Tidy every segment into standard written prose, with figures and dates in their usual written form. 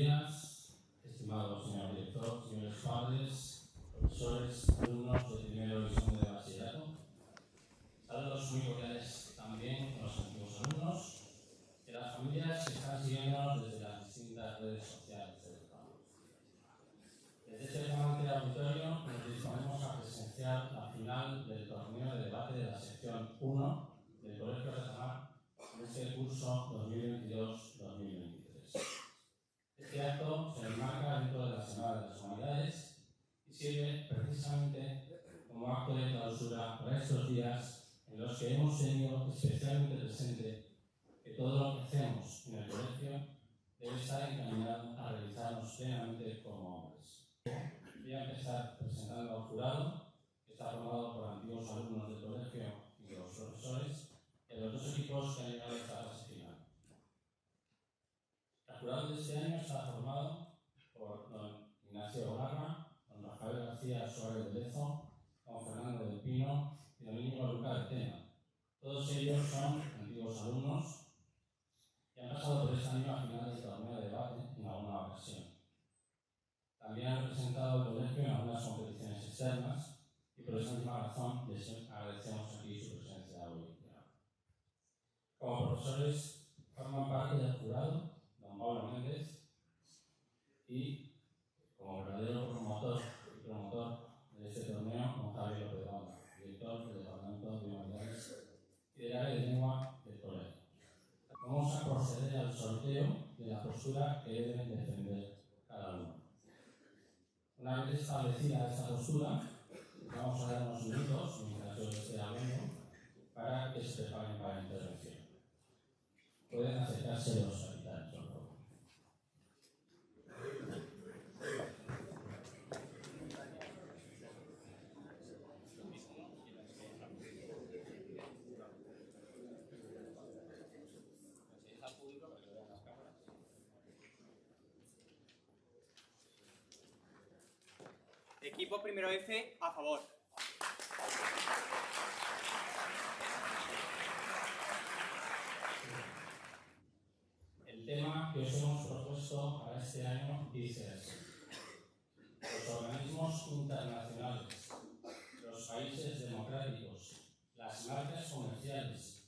días, estimado señor director, señores padres, profesores, alumnos de primero y segundo de bachillerato. Saludos muy cordiales también a los antiguos alumnos y a las familias que están siguiéndonos desde las distintas redes sociales del campus. Desde este flamante auditorio nos disponemos a presenciar la final del torneo de debate de la sección 1 del Colegio Retamar en este curso 2022-2023. Este acto se enmarca dentro de la Semana de las Humanidades y sirve precisamente como acto de clausura para estos días en los que hemos tenido especialmente presente que todo lo que hacemos en el colegio debe estar encaminado a realizarnos plenamente como hombres. Voy a empezar presentando al jurado, que está formado por antiguos alumnos del colegio y los profesores, y los dos equipos que han llegado a esta fase final. El jurado de este año está formado por don Ignacio Olarra, don Rafael García Suárez de Lezo, don Fernando del Pino y don Íñigo Luca de Tena. Todos ellos son antiguos alumnos y han pasado por esta misma final del torneo de debate en alguna ocasión. También han representado al colegio en algunas competiciones externas y por esa misma razón les agradecemos aquí su presencia hoy. Como profesores forman parte del jurado don Pablo Méndez y como verdadero promotor de este torneo don Javier López Banda, director del Departamento de Humanidades y del área de lengua del colegio. Vamos a proceder al sorteo de la postura que deben defender cada uno. Una vez establecida esta postura, vamos a dar unos minutos, mientras yo esté hablando, para que se preparen para la intervención. Pueden acercarse los capitanes, por favor. Equipo primero F, a favor. El tema que os hemos propuesto para este año dice así: los organismos internacionales, los países democráticos, las marcas comerciales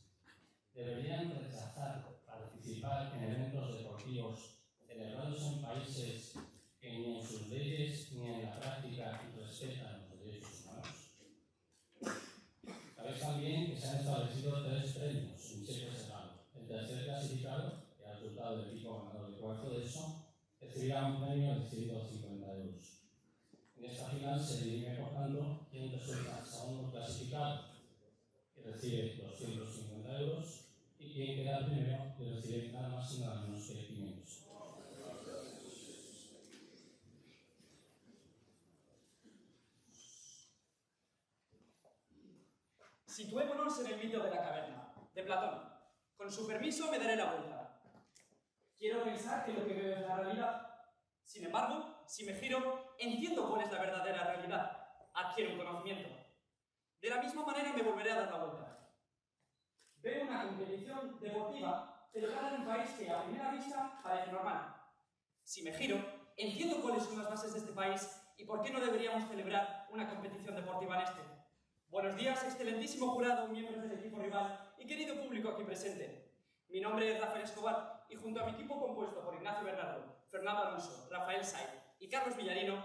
deberían rechazar participar en eventos deportivos celebrados en países que ni en sus leyes ni en la práctica respetan los derechos humanos. Sabéis también que se han establecido 3 premios en cheque cerrado. El tercer clasificado, que ha resultado el equipo ganador de cuarto de eso, recibirá un premio de 150 euros. En esta final se dirime, por tanto, quién resulta segundo clasificado, que recibe 250 euros, y quien queda primero, que recibe nada más y nada menos que 500. Situémonos en el mito de la caverna, de Platón. Con su permiso me daré la vuelta. Quiero pensar que lo que veo es la realidad. Sin embargo, si me giro, entiendo cuál es la verdadera realidad. Adquiero un conocimiento. De la misma manera me volveré a dar la vuelta. Veo una competición deportiva celebrada en un país que a primera vista parece normal. Si me giro, entiendo cuáles son las bases de este país y por qué no deberíamos celebrar una competición deportiva en este. Buenos días, excelentísimo jurado, miembros del equipo rival y querido público aquí presente. Mi nombre es Rafael Escobar y junto a mi equipo compuesto por Ignacio Bernardo, Fernando Alonso, Rafael Saiz y Carlos Villarino,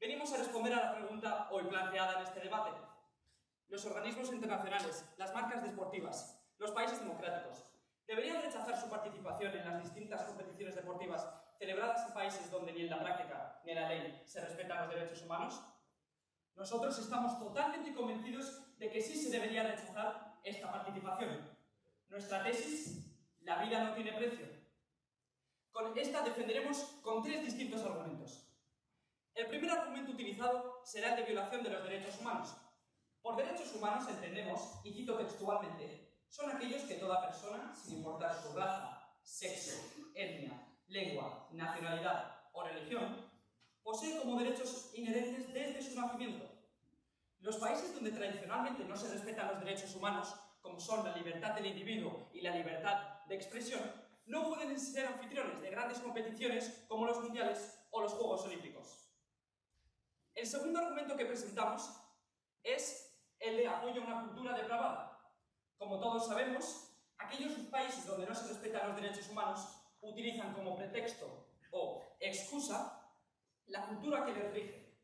venimos a responder a la pregunta hoy planteada en este debate. Los organismos internacionales, las marcas deportivas, los países democráticos, ¿deberían rechazar su participación en las distintas competiciones deportivas celebradas en países donde ni en la práctica ni en la ley se respetan los derechos humanos? Nosotros estamos totalmente convencidos de que sí se debería rechazar esta participación. Nuestra tesis, la vida no tiene precio. Con esta defenderemos con 3 distintos argumentos. El primer argumento utilizado será el de violación de los derechos humanos. Por derechos humanos entendemos, y cito textualmente, son aquellos que toda persona, sin importar su raza, sexo, etnia, lengua, nacionalidad o religión, posee como derechos inherentes desde su nacimiento. Los países donde tradicionalmente no se respetan los derechos humanos, como son la libertad del individuo y la libertad de expresión, no pueden ser anfitriones de grandes competiciones como los mundiales o los Juegos Olímpicos. El segundo argumento que presentamos es el de apoyo a una cultura depravada. Como todos sabemos, aquellos países donde no se respetan los derechos humanos utilizan como pretexto o excusa la cultura que les rige.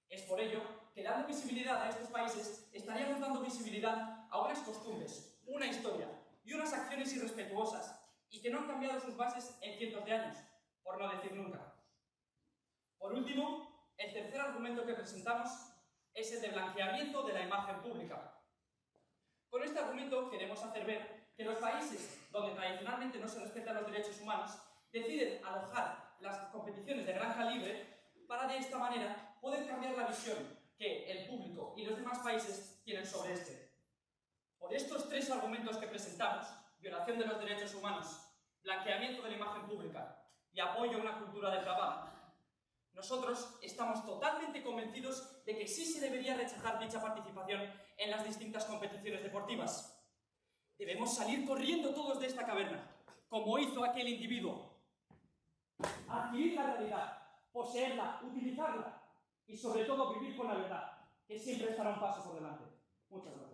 Es por ello que dando visibilidad a estos países estaríamos dando visibilidad a unas costumbres, una historia y unas acciones irrespetuosas y que no han cambiado sus bases en cientos de años, por no decir nunca. Por último, el tercer argumento que presentamos es el de blanqueamiento de la imagen pública. Con este argumento queremos hacer ver que los países donde tradicionalmente no se respetan los derechos humanos deciden alojar las competiciones de gran calibre para de esta manera poder cambiar la visión que el público y los demás países tienen sobre este. Por estos tres argumentos que presentamos, violación de los derechos humanos, blanqueamiento de la imagen pública y apoyo a una cultura depravada, nosotros estamos totalmente convencidos de que sí se debería rechazar dicha participación en las distintas competiciones deportivas. Debemos salir corriendo todos de esta caverna, como hizo aquel individuo. Adquirir la realidad, poseerla, utilizarla y sobre todo vivir con la verdad, que siempre estará un paso por delante. Muchas gracias.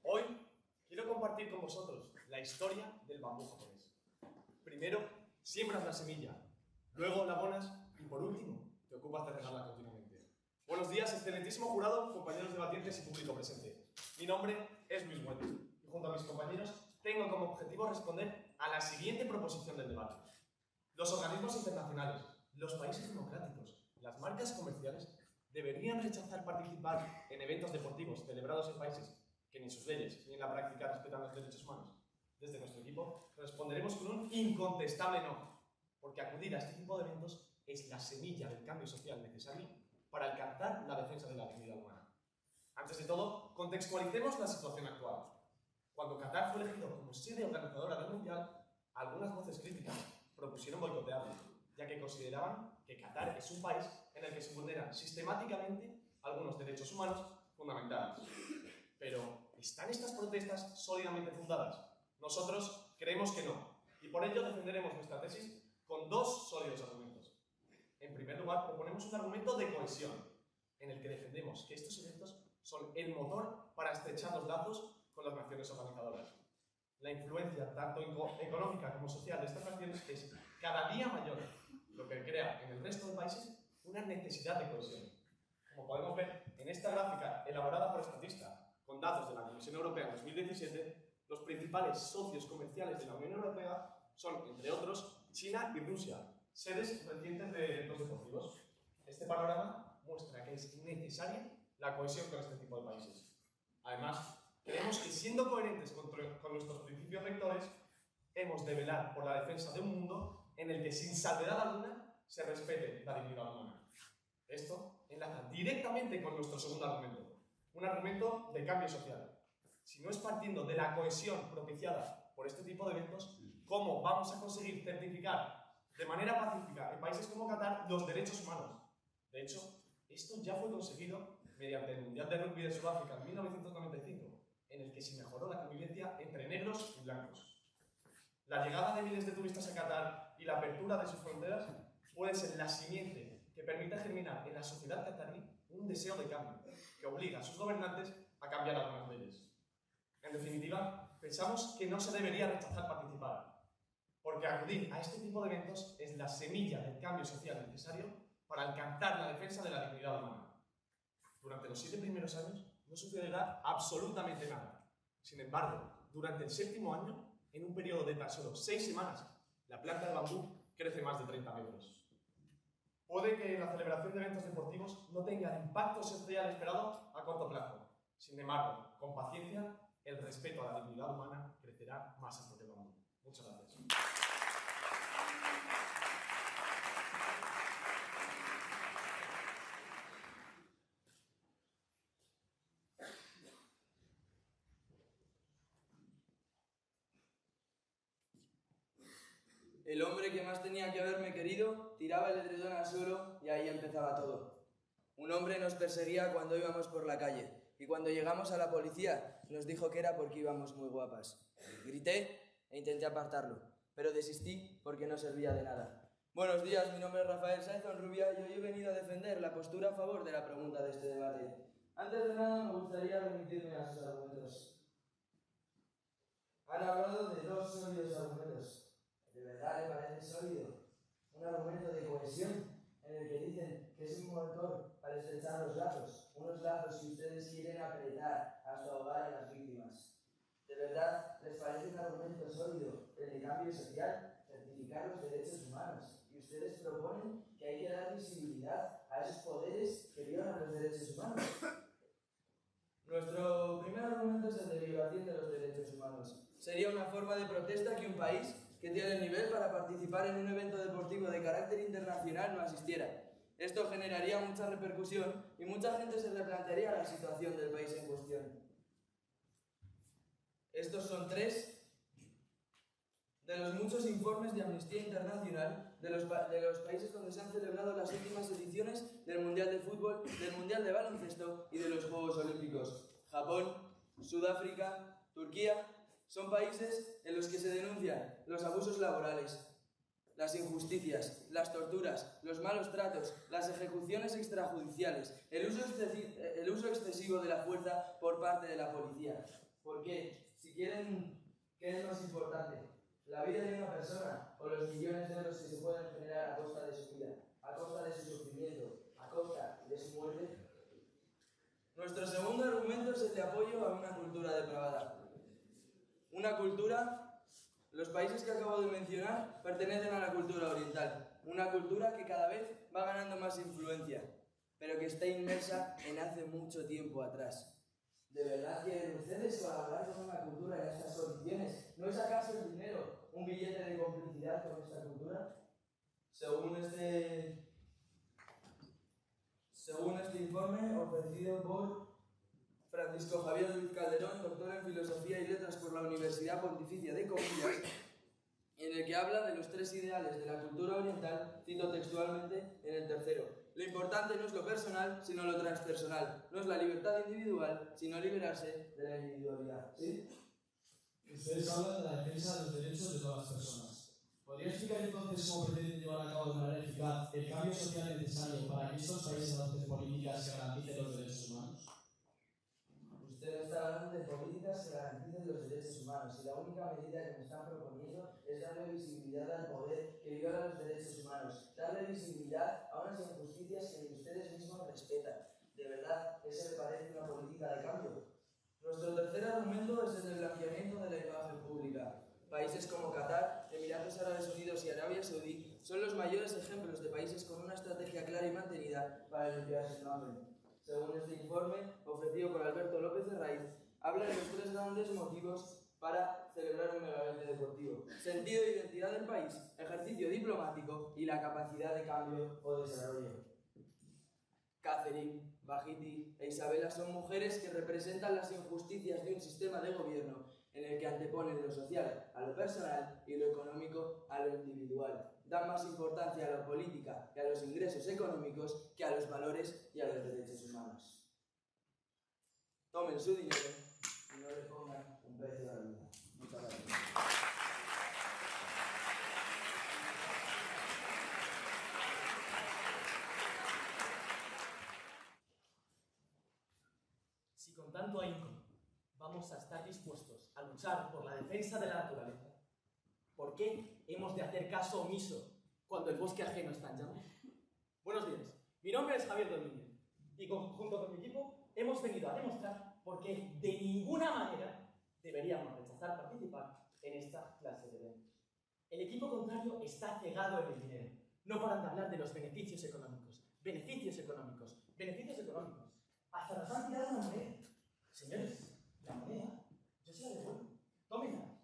Hoy quiero compartir con vosotros la historia del bambú japonés. Primero, siembras la semilla, luego la abonas y por último, te ocupas de regarla continuamente. Buenos días, excelentísimo jurado, compañeros debatientes y público presente. Mi nombre es Luis Muetes y junto a mis compañeros tengo como objetivo responder a la siguiente proposición del debate. Los organismos internacionales, los países democráticos, las marcas comerciales deberían rechazar participar en eventos deportivos celebrados en países que ni sus leyes ni en la práctica respetan los derechos humanos. Desde nuestro equipo responderemos con un incontestable no, porque acudir a este tipo de eventos es la semilla del cambio social necesario para alcanzar la defensa de la dignidad humana. Antes de todo, contextualicemos la situación actual. Cuando Qatar fue elegido como sede organizadora del Mundial, algunas voces críticas propusieron boicotearlo, ya que consideraban que Qatar es un país en el que se vulneran sistemáticamente algunos derechos humanos fundamentales. Pero, ¿están estas protestas sólidamente fundadas? Nosotros creemos que no, y por ello defenderemos nuestra tesis con dos sólidos argumentos. En primer lugar, proponemos un argumento de cohesión, en el que defendemos que estos eventos son el motor para estrechar los lazos con las naciones organizadoras. La influencia, tanto económica como social, de estas naciones es cada día mayor, lo que crea en el resto de países una necesidad de cohesión. Como podemos ver en esta gráfica elaborada por Statista, con datos de la Comisión Europea en 2017, los principales socios comerciales de la Unión Europea son, entre otros, China y Rusia, sedes recientes de eventos deportivos. Este panorama muestra que es necesaria la cohesión con este tipo de países. Además, creemos que siendo coherentes con nuestros principios rectores, hemos de velar por la defensa de un mundo en el que sin salvedad alguna se respete la dignidad humana. Esto enlaza directamente con nuestro segundo argumento, un argumento de cambio social. Si no es partiendo de la cohesión propiciada por este tipo de eventos, ¿cómo vamos a conseguir certificar de manera pacífica en países como Qatar los derechos humanos? De hecho, esto ya fue conseguido mediante el Mundial de Rugby de Sudáfrica en 1995, en el que se mejoró la convivencia entre negros y blancos. La llegada de miles de turistas a Qatar y la apertura de sus fronteras puede ser la simiente que permita germinar en la sociedad qatarí un deseo de cambio, que obliga a sus gobernantes a cambiar algunas leyes. En definitiva, pensamos que no se debería rechazar participar, porque acudir a este tipo de eventos es la semilla del cambio social necesario para alcanzar la defensa de la dignidad humana. Durante los 7 primeros años no sucederá absolutamente nada. Sin embargo, durante el 7º año, en un periodo de tan solo 6 semanas, la planta de bambú crece más de 30 metros. Puede que la celebración de eventos deportivos no tenga el impacto social esperado a corto plazo. Sin embargo, con paciencia, el respeto a la dignidad humana crecerá más alto que el bambú. Muchas gracias. El hombre que más tenía que haberme querido tiraba el edredón al suelo y ahí empezaba todo. Un hombre nos perseguía cuando íbamos por la calle y cuando llegamos a la policía nos dijo que era porque íbamos muy guapas. Grité e intenté apartarlo, pero desistí porque no servía de nada. Buenos días, mi nombre es Rafael Sáenz Onrubia y hoy he venido a defender la postura a favor de la pregunta de este debate. Antes de nada me gustaría remitirme a sus argumentos. Han hablado de dos sólidos argumentos. ¿De verdad le parece sólido? Un argumento de cohesión en el que dicen que es un motor para estrechar los lazos, unos lazos que ustedes quieren apretar hasta ahogar a las víctimas. ¿De verdad les parece un argumento sólido el de cambio social, certificar los derechos humanos? Y ustedes proponen que hay que dar visibilidad a esos poderes que violan los derechos humanos. Nuestro primer argumento es el de violación de los derechos humanos. Sería una forma de protesta que un país que tiene el nivel para participar en un evento deportivo de carácter internacional no asistiera. Esto generaría mucha repercusión y mucha gente se replantearía la situación del país en cuestión. Estos son tres de los muchos informes de Amnistía Internacional de los países donde se han celebrado las últimas ediciones del Mundial de Fútbol, del Mundial de Baloncesto y de los Juegos Olímpicos. Japón, Sudáfrica, Turquía son países en los que se denuncian los abusos laborales, las injusticias, las torturas, los malos tratos, las ejecuciones extrajudiciales, el uso excesivo de la fuerza por parte de la policía. ¿Por qué? Si quieren, ¿qué es más importante? ¿La vida de una persona o los millones de euros que se pueden generar a costa de su vida, a costa de su sufrimiento, a costa de su muerte? Nuestro segundo argumento es el de apoyo a una cultura depravada. Una cultura, los países que acabo de mencionar pertenecen a la cultura oriental, una cultura que cada vez va ganando más influencia, pero que está inmersa en hace mucho tiempo atrás. ¿De verdad quieren ustedes colaborar con una cultura en estas condiciones? ¿No es acaso el dinero un billete de complicidad con esta cultura? Según este informe ofrecido por Francisco Javier Luis Calderón, doctor en Filosofía y Letras por la Universidad Pontificia de Comillas, en el que habla de los tres ideales de la cultura oriental, cito textualmente en el tercero. Lo importante no es lo personal, sino lo transpersonal. No es la libertad individual, sino liberarse de la individualidad. ¿Sí? Ustedes hablan de la defensa de los derechos de todas las personas. ¿Podría explicar entonces cómo pretenden llevar a cabo de manera eficaz el cambio social necesario para que estos países adopten políticas que garanticen los derechos humanos? Usted me está hablando de políticas que garanticen los derechos humanos y la única medida que me están proponiendo es darle visibilidad al poder que viola los derechos humanos, darle visibilidad a unas injusticias que ni ustedes mismos respetan. ¿De verdad eso le parece una política de cambio? Nuestro tercer argumento es el del blanqueamiento de la imagen pública. Países como Qatar, Emiratos Árabes Unidos y Arabia Saudí son los mayores ejemplos de países con una estrategia clara y mantenida para limpiar su imagen. Según este informe, ofrecido por Alberto López Herraiz, habla de los tres grandes motivos para celebrar un megavento deportivo: sentido de identidad del país, ejercicio diplomático y la capacidad de cambio o desarrollo. Catherine, Bahiti e Isabela son mujeres que representan las injusticias de un sistema de gobierno en el que anteponen lo social a lo personal y lo económico a lo individual. Dan más importancia a la política y a los ingresos económicos que a los valores y a los derechos humanos. Tomen su dinero y no le pongan un precio a la vida. Muchas gracias. Si con tanto ahínco vamos a estar dispuestos a luchar por la defensa de la naturaleza, ¿por qué hemos de hacer caso omiso cuando el bosque ajeno está en llamas? Buenos días, mi nombre es Javier Domínguez y junto con mi equipo hemos venido a demostrar por qué de ninguna manera deberíamos rechazar participar en esta clase de eventos. El equipo contrario está cegado en el dinero. No paran de hablar de los beneficios económicos. Beneficios económicos. Beneficios económicos. Hasta nos han tirado una moneda. Señores, la moneda, yo se la devuelvo. Tómenla.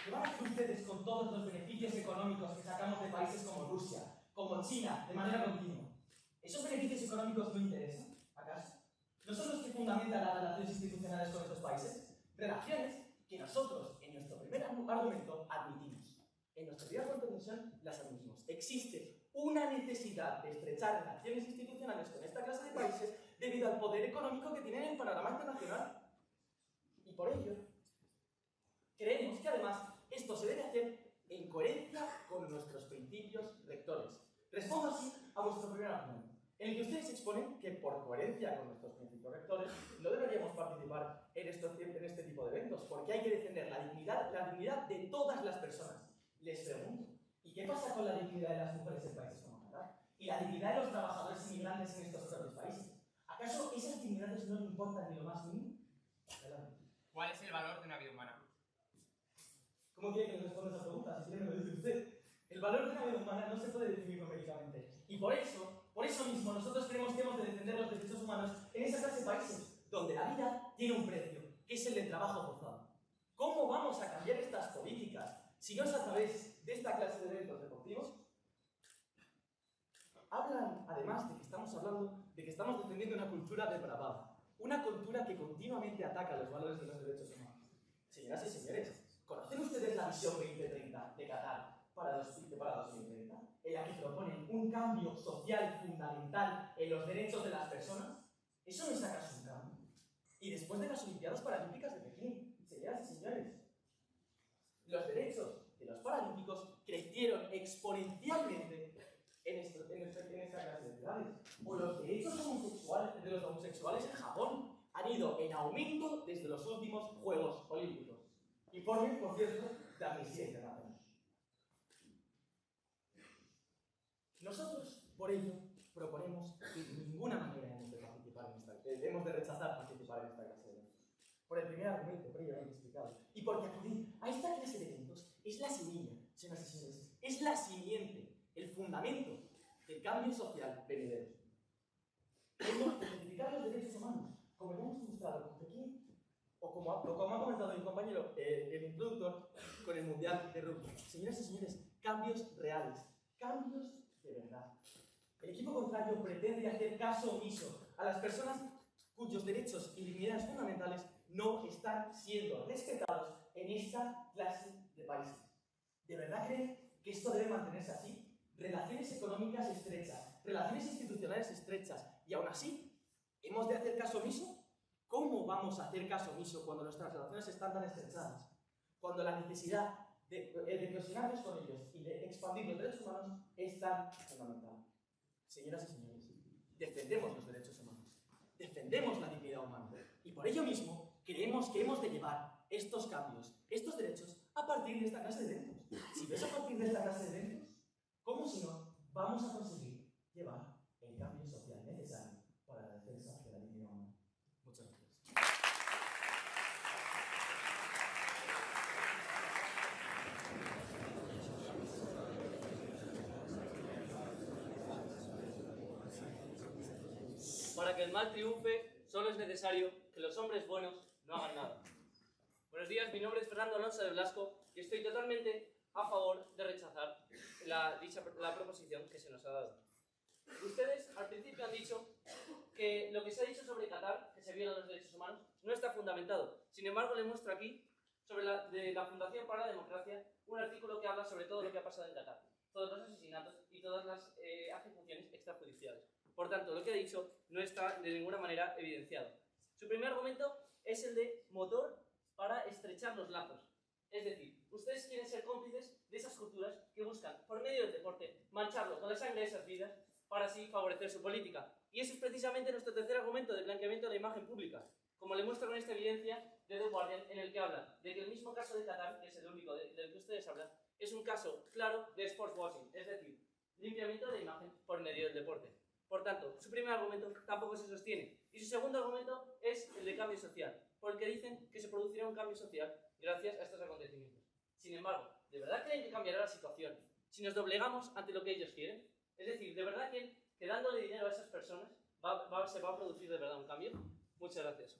¿Qué van a hacer ustedes con todos los beneficios económicos que sacamos de países como Rusia, como China, de manera continua? ¿Esos beneficios económicos no interesan, acaso? ¿No son los que fundamentan las relaciones institucionales con estos países? Relaciones que nosotros, en nuestro primer argumento, admitimos. En nuestra vida por condición las admitimos. Existe una necesidad de estrechar relaciones institucionales con esta clase de países debido al poder económico que tienen en el panorama internacional. Y por ello, creemos que además esto se debe hacer en coherencia con nuestros principios rectores. Respondo así a vuestro primer argumento, en el que ustedes exponen que por coherencia con nuestros principios rectores no deberíamos participar en este tipo de eventos, porque hay que defender la dignidad de todas las personas. Les pregunto, ¿y qué pasa con la dignidad de las mujeres en países como Qatar? ¿Y la dignidad de los trabajadores inmigrantes en estos propios países? ¿Acaso esas dignidades no le importan ni lo más mínimo? Adelante. ¿Cuál es el valor de una vida humana? ¿Cómo quiere que le responda esa pregunta? Si quiere me lo dice usted. El valor de una vida humana no se puede definir numéricamente. Y por eso mismo, nosotros creemos que hemos de defender los derechos humanos en esa clase de países, donde la vida tiene un precio, que es el del trabajo forzado. ¿Cómo vamos a cambiar estas políticas si no es a través de esta clase de eventos deportivos? Hablan, además, de que estamos defendiendo una cultura depravada, una cultura que continuamente ataca los valores de los derechos humanos. Señoras y señores, ¿conocen ustedes la visión 2030 de Qatar para 2030? En la que proponen un cambio social fundamental en los derechos de las personas. ¿Eso no es acaso un cambio? Y después de las Olimpiadas Paralímpicas de Pekín, señoras y señores, los derechos de los paralímpicos crecieron exponencialmente en esta clase de ciudades. O los derechos de los homosexuales en Japón han ido en aumento desde los últimos Juegos Olímpicos. Informe, por cierto, de Amnistía Internacional. Nosotros, por ello, proponemos que de ninguna manera hemos de rechazar participar en esta clase de eventos. Por el primer argumento previamente explicado. Y porque acudir a esta clase de eventos es la semilla, señoras y señores, es la simiente, el fundamento del cambio social venidero. Hemos de identificar los derechos humanos, como hemos demostrado con Pekín, o como ha comentado mi compañero, el introductor, con el Mundial de Rugby. Señoras y señores, cambios reales, cambios de verdad. El equipo contrario pretende hacer caso omiso a las personas cuyos derechos y dignidades fundamentales no están siendo respetados en esta clase de países. ¿De verdad creen que esto debe mantenerse así? Relaciones económicas estrechas, relaciones institucionales estrechas, y aún así, ¿hemos de hacer caso omiso? ¿Cómo vamos a hacer caso omiso cuando nuestras relaciones están tan estrechadas? Cuando la necesidad de cohesionarnos con ellos y de expandir los derechos humanos es tan fundamental. Señoras y señores, defendemos los derechos humanos, defendemos la dignidad humana, y por ello mismo creemos que hemos de llevar estos cambios, estos derechos, a partir de esta clase de eventos. Si no es a partir de esta clase de eventos, ¿cómo si no vamos a conseguir llevar el cambio social necesario para la defensa de la dignidad humana? Muchas gracias. Para que el mal triunfe, solo es necesario que los hombres buenos no hagan nada. Buenos días, mi nombre es Fernando Alonso de Blasco y estoy totalmente a favor de rechazar la proposición que se nos ha dado. Ustedes al principio han dicho que lo que se ha dicho sobre Qatar, que se violan los derechos humanos, no está fundamentado. Sin embargo, les muestro aquí, de la Fundación para la Democracia, un artículo que habla sobre todo lo que ha pasado en Qatar, todos los asesinatos y todas las ejecuciones extrajudiciales. Por tanto, lo que ha dicho no está de ninguna manera evidenciado. Su primer argumento es el de motor para estrechar los lazos. Es decir, ustedes quieren ser cómplices de esas culturas que buscan, por medio del deporte, mancharlo con la sangre de esas vidas para así favorecer su política. Y eso es precisamente nuestro tercer argumento de blanqueamiento de la imagen pública, como le muestra con esta evidencia de The Guardian, en el que habla de que el mismo caso de Qatar, que es el único del que ustedes hablan, es un caso claro de sportswashing, es decir, limpiamiento de imagen por medio del deporte. Por tanto, su primer argumento tampoco se sostiene. Y su segundo argumento es el de cambio social, por el que dicen que se producirá un cambio social gracias a estos acontecimientos. Sin embargo, ¿de verdad creen que cambiará la situación si nos doblegamos ante lo que ellos quieren? Es decir, ¿de verdad creen que dándole dinero a esas personas se va a producir de verdad un cambio? Muchas gracias.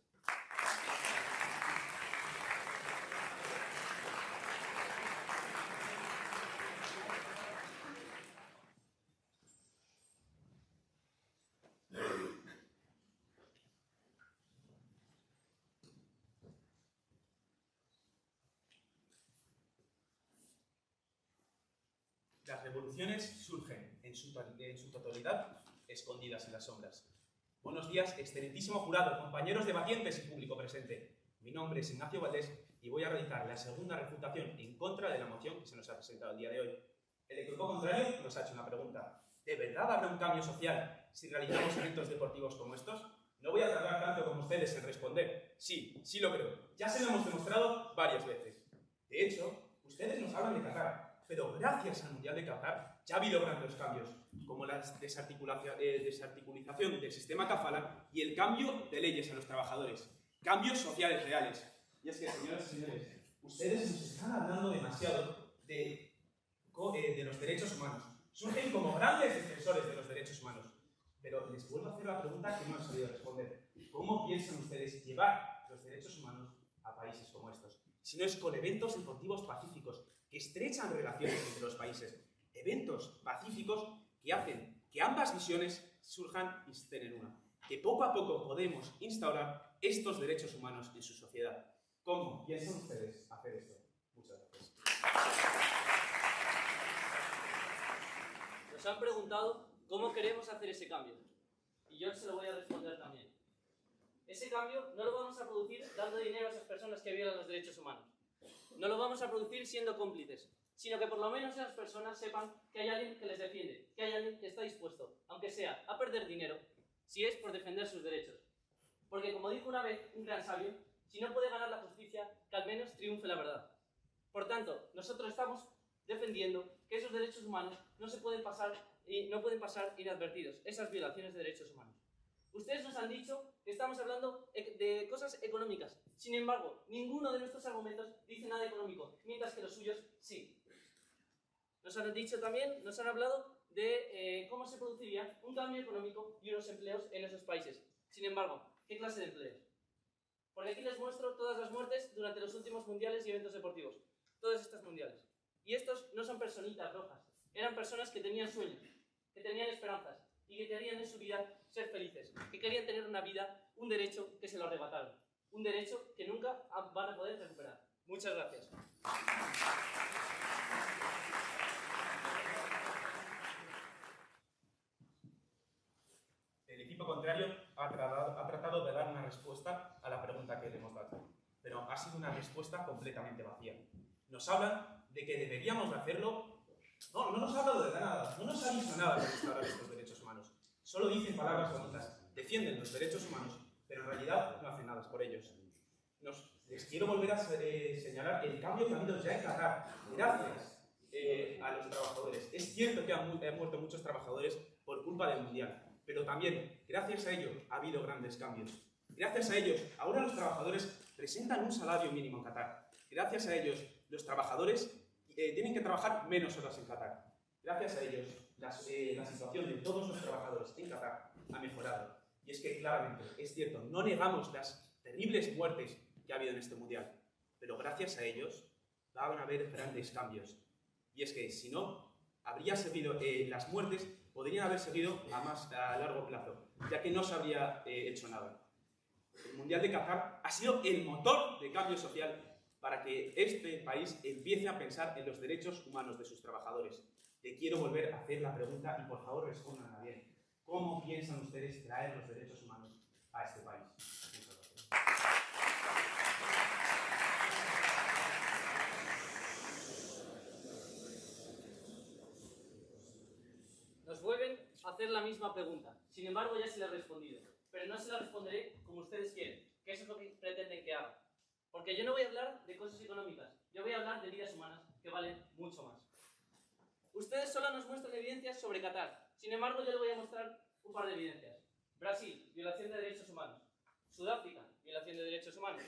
Las revoluciones surgen en su totalidad escondidas en las sombras. Buenos días, excelentísimo jurado, compañeros debatientes y público presente. Mi nombre es Ignacio Valdés y voy a realizar la segunda refutación en contra de la moción que se nos ha presentado el día de hoy. El equipo contrario nos ha hecho una pregunta. ¿De verdad habrá un cambio social si realizamos eventos deportivos como estos? No voy a tardar tanto como ustedes en responder. Sí, sí lo creo. Ya se lo hemos demostrado varias veces. De hecho, ustedes nos hablan de Qatar, pero gracias al Mundial de Qatar ya ha habido grandes cambios, como la desarticulización del sistema kafala y el cambio de leyes a los trabajadores. Cambios sociales reales. Y es que, señoras y señores, ustedes nos están hablando demasiado de los derechos humanos. Surgen como grandes defensores de los derechos humanos. Pero les vuelvo a hacer la pregunta que no han sabido responder. ¿Cómo piensan ustedes llevar los derechos humanos a países como estos? Si no es con eventos deportivos pacíficos que estrechan relaciones entre los países. Eventos pacíficos que hacen que ambas visiones surjan y estén en una. Que poco a poco podemos instaurar estos derechos humanos en su sociedad. ¿Cómo piensan ustedes hacer esto? Muchas gracias. Nos han preguntado cómo queremos hacer ese cambio. Y yo se lo voy a responder también. Ese cambio no lo vamos a producir dando dinero a esas personas que violan los derechos humanos. No lo vamos a producir siendo cómplices, sino que por lo menos esas personas sepan que hay alguien que les defiende, que hay alguien que está dispuesto, aunque sea a perder dinero, si es por defender sus derechos. Porque como dijo una vez un gran sabio, si no puede ganar la justicia, que al menos triunfe la verdad. Por tanto, nosotros estamos defendiendo que esos derechos humanos no pueden pasar inadvertidos, esas violaciones de derechos humanos. Ustedes nos han dicho que estamos hablando de cosas económicas. Sin embargo, ninguno de nuestros argumentos dice nada económico, mientras que los suyos sí. Nos han dicho también, nos han hablado de cómo se produciría un cambio económico y unos empleos en esos países. Sin embargo, ¿qué clase de empleos? Porque aquí les muestro todas las muertes durante los últimos mundiales y eventos deportivos. Todos estos mundiales. Y estos no son personitas rojas. Eran personas que tenían sueños, que tenían esperanzas y que querían en su vida ser felices. Que querían tener una vida, un derecho que se lo arrebataron. Un derecho que nunca van a poder recuperar. Muchas gracias. El equipo contrario ha tratado de dar una respuesta a la pregunta que le hemos dado, pero ha sido una respuesta completamente vacía. Nos hablan de que deberíamos de hacerlo. No nos ha hablado de nada, no nos ha dicho nada de restaurar estos derechos humanos. Solo dicen palabras bonitas, defienden los derechos humanos, pero en realidad no hacen nada por ellos. Les quiero volver a señalar el cambio que ha habido ya en Qatar, gracias a los trabajadores. Es cierto que han muerto muchos trabajadores por culpa del Mundial, pero también, gracias a ello, ha habido grandes cambios. Gracias a ellos, ahora los trabajadores presentan un salario mínimo en Qatar. Gracias a ellos, los trabajadores tienen que trabajar menos horas en Qatar. Gracias a ellos, la situación de todos los trabajadores en Qatar ha mejorado. Y es que, claramente, es cierto, no negamos las terribles muertes que ha habido en este Mundial, pero gracias a ellos van a haber grandes cambios. Y es que, si no, habría seguido las muertes podrían haber seguido a largo plazo, ya que no se habría hecho nada. El Mundial de Qatar ha sido el motor de cambio social para que este país empiece a pensar en los derechos humanos de sus trabajadores. Le quiero volver a hacer la pregunta y por favor respondan bien. ¿Cómo piensan ustedes traer los derechos humanos a este país? Muchas gracias. Nos vuelven a hacer la misma pregunta. Sin embargo, ya se le ha respondido. Pero no se la responderé como ustedes quieren, que eso es lo que pretenden que haga. Porque yo no voy a hablar de cosas económicas, yo voy a hablar de vidas humanas que valen mucho más. Ustedes solo nos muestran evidencias sobre Qatar. Sin embargo, yo les voy a mostrar un par de evidencias. Brasil, violación de derechos humanos. Sudáfrica, violación de derechos humanos.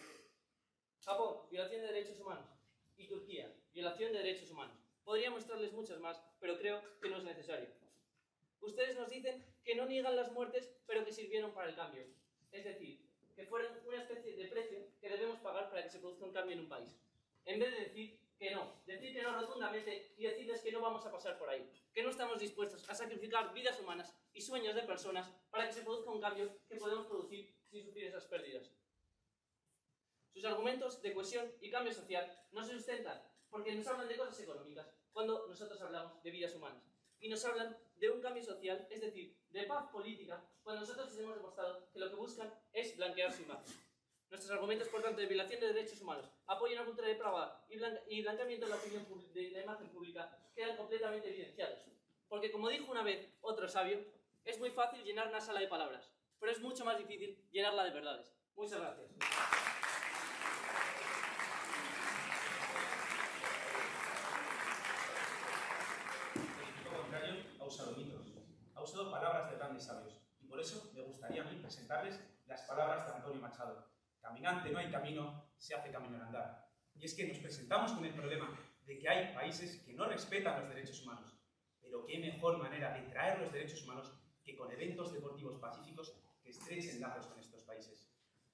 Japón, violación de derechos humanos. Y Turquía, violación de derechos humanos. Podría mostrarles muchas más, pero creo que no es necesario. Ustedes nos dicen que no niegan las muertes, pero que sirvieron para el cambio. Es decir, que fueron una especie de precio que debemos pagar para que se produzca un cambio en un país. En vez de decir que no rotundamente y decirles que no vamos a pasar por ahí, que no estamos dispuestos a sacrificar vidas humanas y sueños de personas para que se produzca un cambio que podemos producir sin sufrir esas pérdidas. Sus argumentos de cohesión y cambio social no se sustentan porque nos hablan de cosas económicas, cuando nosotros hablamos de vidas humanas. Y nos hablan de un cambio social, es decir, de paz política, cuando nosotros les hemos demostrado que lo que buscan es blanquear su imagen. Nuestros argumentos, por tanto, de violación de derechos humanos, apoyo a una cultura depravada y blanqueamiento de la opinión de la imagen pública quedan completamente evidenciados. Porque, como dijo una vez otro sabio, es muy fácil llenar una sala de palabras, pero es mucho más difícil llenarla de verdades. Muchas gracias. Ha usado mitos, ha usado palabras de grandes sabios, y por eso me gustaría a mí presentarles las palabras de Antonio Machado. Caminante no hay camino, se hace camino al andar. Y es que nos presentamos con el problema de que hay países que no respetan los derechos humanos. Pero qué mejor manera de traer los derechos humanos que con eventos deportivos pacíficos que estrechen lazos con estos países.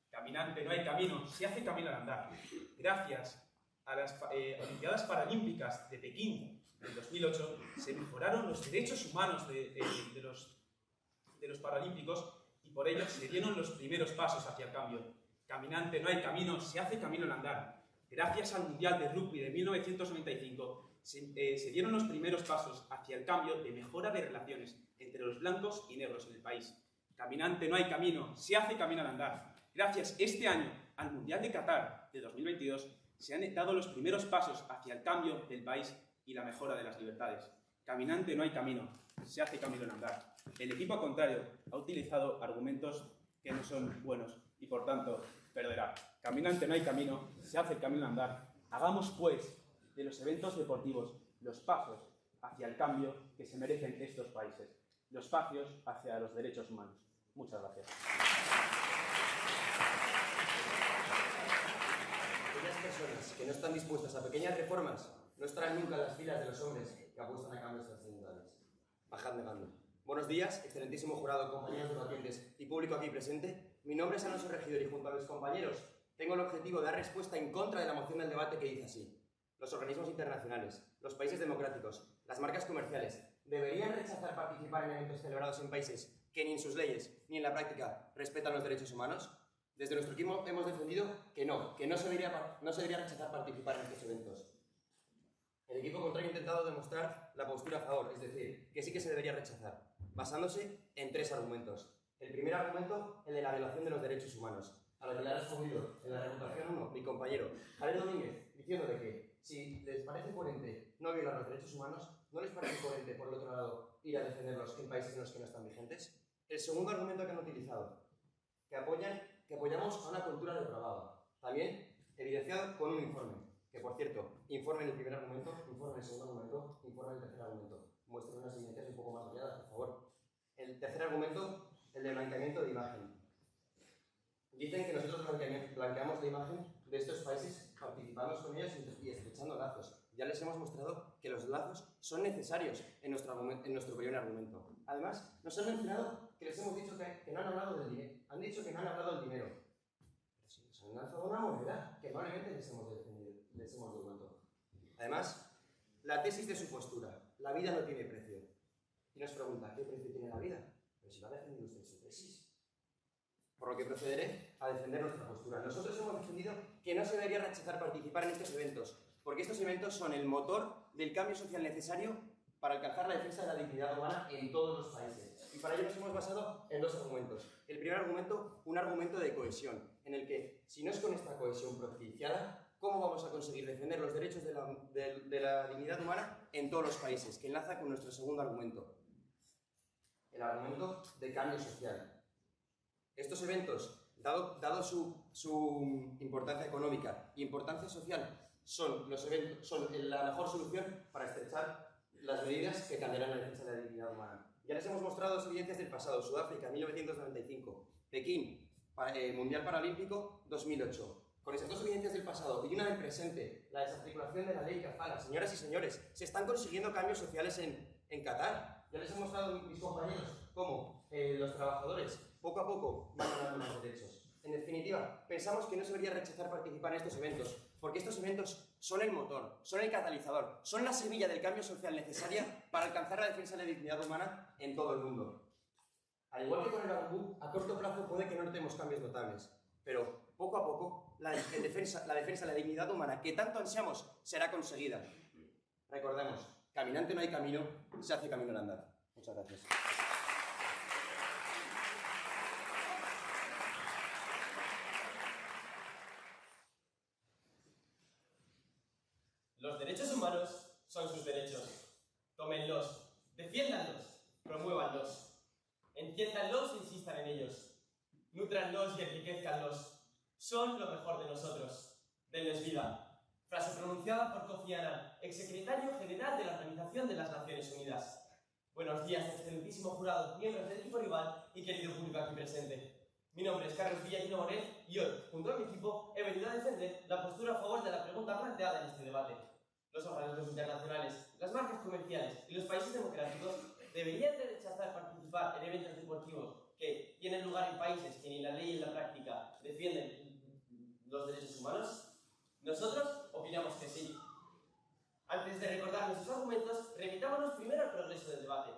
Caminante no hay camino, se hace camino al andar. Gracias a las Olimpiadas Paralímpicas de Pekín en 2008 se mejoraron los derechos humanos de los paralímpicos y por ello se dieron los primeros pasos hacia el cambio. Caminante no hay camino, se hace camino al andar. Gracias al Mundial de Rugby de 1995 se dieron los primeros pasos hacia el cambio de mejora de relaciones entre los blancos y negros en el país. Caminante no hay camino, se hace camino al andar. Gracias este año al Mundial de Qatar de 2022 se han dado los primeros pasos hacia el cambio del país y la mejora de las libertades. Caminante no hay camino, se hace camino al andar. El equipo contrario ha utilizado argumentos que no son buenos y por tanto perderá. Caminante no hay camino, se hace el camino al andar. Hagamos pues de los eventos deportivos los pasos hacia el cambio que se merecen estos países, los pasos hacia los derechos humanos. Muchas gracias. Aquellas personas que no están dispuestas a pequeñas reformas no estarán nunca en las filas de los hombres que apuestan a cambios trascendentales. Bajad negando. Buenos días, excelentísimo jurado, compañeros debatientes y público aquí presente. Mi nombre es Alonso Regidor y junto a mis compañeros tengo el objetivo de dar respuesta en contra de la moción del debate que dice así: los organismos internacionales, los países democráticos, las marcas comerciales, ¿deberían rechazar participar en eventos celebrados en países que ni en sus leyes ni en la práctica respetan los derechos humanos? Desde nuestro equipo hemos defendido que no se debería rechazar participar en estos eventos. El equipo contrario ha intentado demostrar la postura a favor, es decir, que sí que se debería rechazar, basándose en 3 argumentos. El primer argumento, el de la violación de los derechos humanos, a lo que le ha respondido en la reputación 1 mi compañero Javier Domínguez, diciendo de que si les parece coherente no violar los derechos humanos, ¿no les parece coherente, por el otro lado, ir a defenderlos en países en los que no están vigentes? El segundo argumento que han utilizado, que apoyamos a una cultura depravada, también evidenciado con un informe. Que, por cierto, informe en el primer argumento, informe en el segundo argumento, informe en el tercer argumento. Muestren unas evidencias un poco más variadas, por favor. El tercer argumento, el de blanqueamiento de imagen. Dicen que nosotros blanqueamos la imagen de estos países, participamos con ellos y estrechando lazos. Ya les hemos mostrado que los lazos son necesarios en nuestro primer argumento. Además, nos han mencionado que les hemos dicho que no han hablado del dinero. Han dicho que no han hablado del dinero. Pero si nos han lanzado una moneda que amablemente les hemos devuelto. Además, la tesis de su postura, la vida no tiene precio. Y nos pregunta, ¿qué precio tiene la vida? Pero si va a defender usted su tesis. Por lo que procederé a defender nuestra postura. Nosotros hemos defendido que no se debería rechazar participar en estos eventos, porque estos eventos son el motor del cambio social necesario para alcanzar la defensa de la dignidad humana en todos los países. Y para ello nos hemos basado en 2 argumentos. El primer argumento, un argumento de cohesión, en el que, si no es con esta cohesión propiciada, ¿cómo vamos a conseguir defender los derechos de la dignidad humana en todos los países? Que enlaza con nuestro segundo argumento, el argumento de cambio social. Estos eventos, dado su importancia económica e importancia social, son la mejor solución para estrechar las medidas que cambiarán la defensa de la dignidad humana. Ya les hemos mostrado 2 evidencias del pasado: Sudáfrica, 1995, Pekín, Mundial Paralímpico, 2008. Con esas 2 evidencias del pasado y una del presente, la desarticulación de la ley Kafala, señoras y señores, se están consiguiendo cambios sociales en Qatar. Ya les he mostrado, mis compañeros, cómo los trabajadores poco a poco van ganando más derechos. En definitiva, pensamos que no se debería rechazar participar en estos eventos, porque estos eventos son el motor, son el catalizador, son la semilla del cambio social necesaria para alcanzar la defensa de la dignidad humana en todo el mundo. Al igual que con el bambú, a corto plazo puede que no notemos cambios notables, pero poco a poco la defensa de la dignidad humana que tanto ansiamos será conseguida. Recordemos, caminante no hay camino, se hace camino al andar. Muchas gracias. Los derechos humanos son sus derechos. Tómenlos, defiéndanlos, promuévanlos. Entiéndanlos e insistan en ellos. Nútranlos y enriquezcanlos. Son lo mejor de nosotros. Denles vida. Frase pronunciada por Kofi Annan, exsecretario general de la Organización de las Naciones Unidas. Buenos días, excelentísimo jurado, miembros del equipo rival y querido público aquí presente. Mi nombre es Carlos Villagino Moret y hoy, junto a mi equipo, he venido a defender la postura a favor de la pregunta planteada en este debate. Los organismos internacionales, las marcas comerciales y los países democráticos deberían de rechazar participar en eventos deportivos que tienen lugar en países que ni la ley ni la práctica defienden los derechos humanos. Nosotros opinamos que sí. Antes de recordar nuestros argumentos, remitámonos primero al progreso del debate.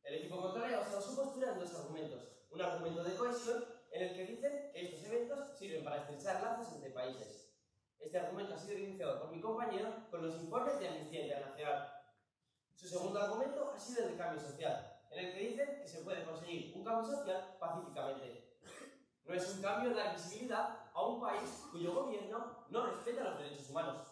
El equipo contrario ha basado su postura en dos argumentos. Un argumento de cohesión, en el que dicen que estos eventos sirven para estrechar lazos entre países. Este argumento ha sido evidenciado por mi compañero con los informes de Amnistía Internacional. Su segundo argumento ha sido el de cambio social, en el que dicen que se puede conseguir un cambio social pacíficamente. No es un cambio dar visibilidad a un país cuyo gobierno no respeta los derechos humanos.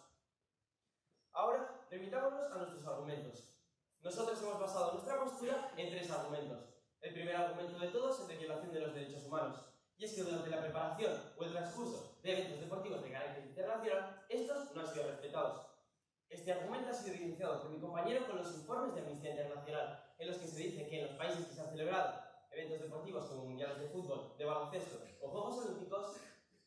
Ahora, remitámonos a nuestros argumentos. Nosotros hemos basado nuestra postura en tres argumentos. El primer argumento de todos es de violación de los derechos humanos. Y es que durante la preparación o el transcurso de eventos deportivos de carácter internacional, estos no han sido respetados. Este argumento ha sido evidenciado por mi compañero con los informes de Amnistía Internacional, en los que se dice que en los países que se han celebrado eventos deportivos como mundiales de fútbol, de baloncesto o Juegos Olímpicos,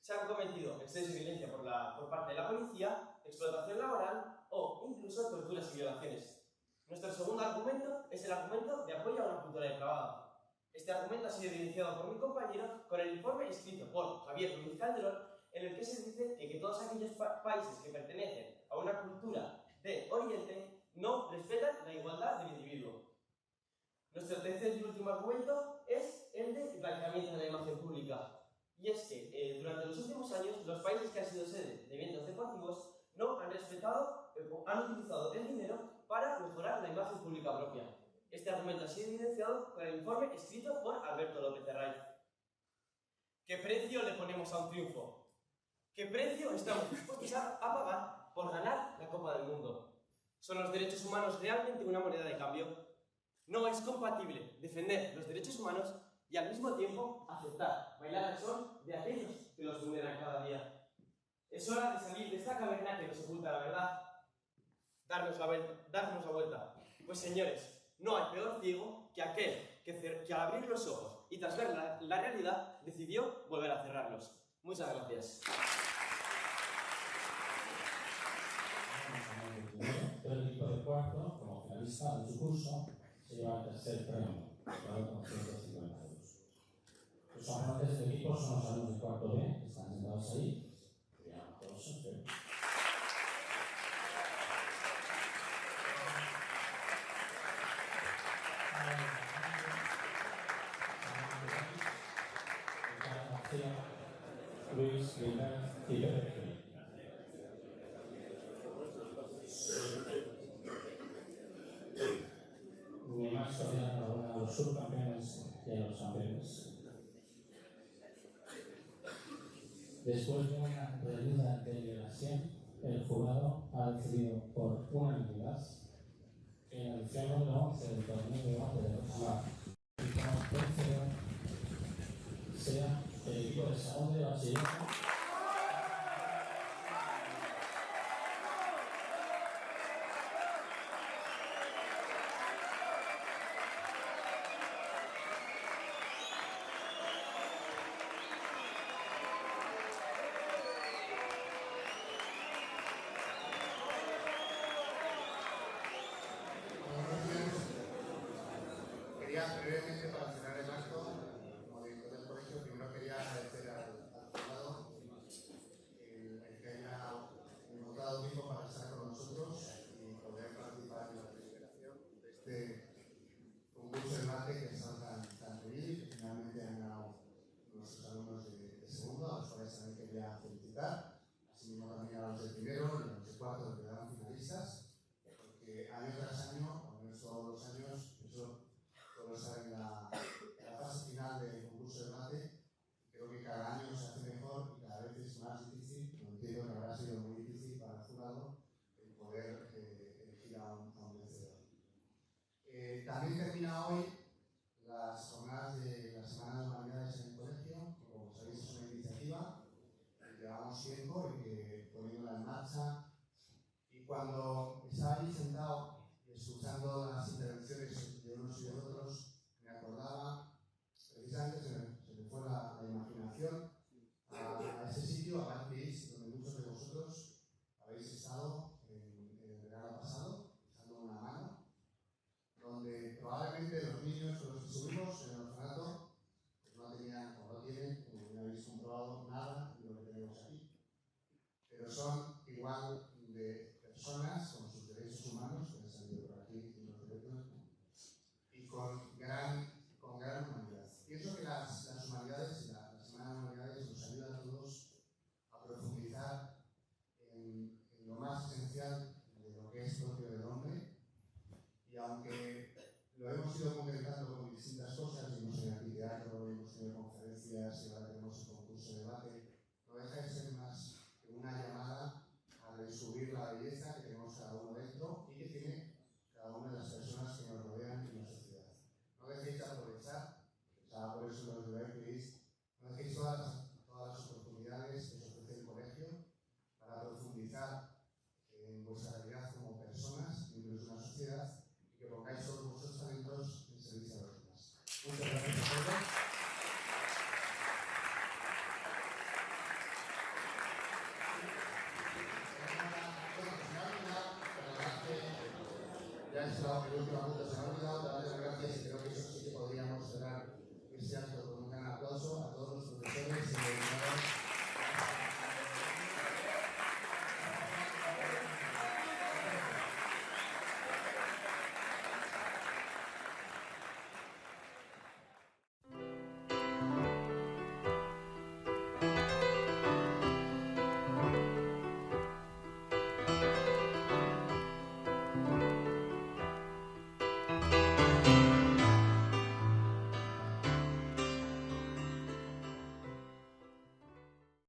se han cometido exceso de violencia por parte de la policía, explotación laboral o incluso torturas y violaciones. Nuestro segundo argumento es el argumento de apoyo a una cultura depravada. Este argumento ha sido evidenciado por mi compañero con el informe escrito por Javier Luis Calderón, en el que se dice que todos aquellos países que pertenecen a una cultura de Oriente no respetan la igualdad del individuo. Nuestro tercer y último argumento es el de blanqueamiento de la imagen pública. Y es que durante los últimos años los países que han sido sede de eventos deportivos no han respetado, han utilizado el dinero para mejorar la imagen pública propia. Este argumento ha sido evidenciado con el informe escrito por Alberto López Herray. ¿Qué precio le ponemos a un triunfo? ¿Qué precio estamos dispuestos a pagar por ganar la Copa del Mundo? ¿Son los derechos humanos realmente una moneda de cambio? No es compatible defender los derechos humanos y al mismo tiempo aceptar bailar al son de aquellos que los vulneran cada día. Es hora de salir de esta caverna que nos oculta la verdad. Darnos la vuelta. Pues señores, no hay peor ciego que aquel que al abrir los ojos y tras ver la realidad decidió volver a cerrarlos. Muchas gracias. El equipo de cuarto, como finalista de su curso, se lleva el tercer premio, valorado con 150 euros. Los amantes del equipo son los alumnos de cuarto B, que están sentados ahí. Luis, Lina y Pérez. Ni más todavía a los subcampeones y a los campeones. Después de una reñida deliberación, el jurado ha decidido por unanimidad que en la edición número 11 del torneo de debate de Rosamar, el equipo vencedor sea el equipo de Salón de Bachillerato. Brevemente, para cerrar el acto, como director del colegio, primero quería agradecer al jurado el que haya encontrado tiempo para estar con nosotros y poder participar en la deliberación de este concurso de debate que es tan feliz, que finalmente han ganado nuestros alumnos de segundo, a los cuales también quería felicitar, así como también a los de primero y a los de cuarto, que quedaron finalistas. También termina hoy las jornadas de la Semana de Humanidades en el colegio, que como sabéis es una iniciativa que llevamos tiempo y que poniéndola en marcha. Y cuando estaba allí sentado y escuchando las intervenciones de unos y de otros, me acordaba, precisamente se me fue la imaginación a ese sitio, a Valpís, donde muchos de vosotros habéis estado en el verano pasado, echando una mano, donde probablemente los niños con los que subimos en el orfanato pues no tenían o no tienen, como ya habéis comprobado, nada de lo que tenemos aquí. Pero son igual de personas con sus derechos humanos, que han salido por aquí y los derechos, y con gran humanidad. Pienso que las humanidades y la Semana de Humanidades nos ayuda a todos a profundizar en lo más esencial de lo que es propio del hombre, y aunque lo hemos ido concretando con distintas cosas, y hemos tenido aquí teatro, hemos tenido conferencias y ahora tenemos el concurso de debate, no deja de ser más que una llamada a descubrir la belleza que tenemos cada uno dentro y que tiene cada una de las personas que nos rodean en la sociedad. No dejéis de aprovechar, quizá por eso los de Berkeley, no dejéis todas las oportunidades que os ofrece el colegio para profundizar en vuestra realidad como personas dentro de una sociedad y que pongáis todos vuestros talentos en servicio a los demás. Muchas gracias a todos. Ya es la última pregunta, se me ha olvidado darle las gracias.